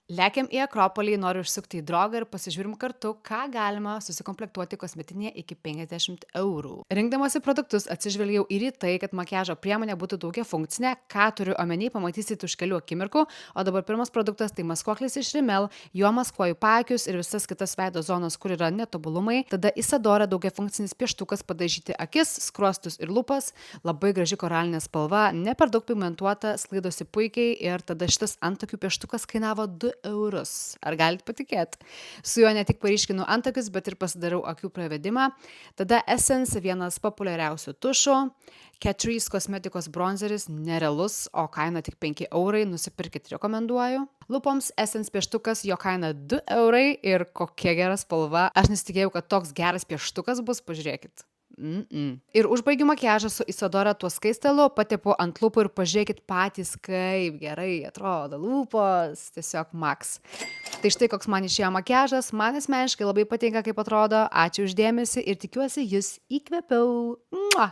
Lekiam į Akropolį, noriu užsukti į Drogą ir pasižiūrim kartu, ką galima susikomplektuoti kosmetinėje iki 50 eurų. Rinkdamasi produktus atsižvelgiau ir į tai, kad makiažo priemonė būtų daugiafunkcinė, ką turiu omeny, pamatysit už kelių akimirkų, o dabar pirmas produktas tai maskuoklis iš Rimmel, juo maskuoju paakius ir visas kitas veido zonas, kur yra netobulumai, tada Isadora daugiafunkcinis pieštukas padažyti akis, skruostus ir lūpas, labai graži koralinė spalva, ne per daug pigmentuota, sklaidosi puikiai ir tada šitas antakių pieštukas kainavo 2 eurus. Ar galit patikėti? Su juo ne tik paryškinu antakius, bet ir pasidarau akių pravedimą. Tada Essence, vienas populiariausių tušų. Catrice kosmetikos bronzeris, nerealus, o kaina tik 5 eurai, nusipirkit, rekomenduoju. Lūpoms Essence pieštukas, jo kaina 2 eurai ir kokia gera spalva. Aš nesitikėjau, kad toks geras pieštukas bus, pažiūrėkit. Ir užbaigiu makiažą su Isadora tuo skaistalu, patepu ant lūpų ir pažiūrėkit patys, kaip gerai atrodo lūpos, tiesiog max. Tai štai koks man išėjo makiažas, man asmeniškai labai patinka, kaip atrodo, ačiū už dėmesį ir tikiuosi, jus įkvėpiau. Mua!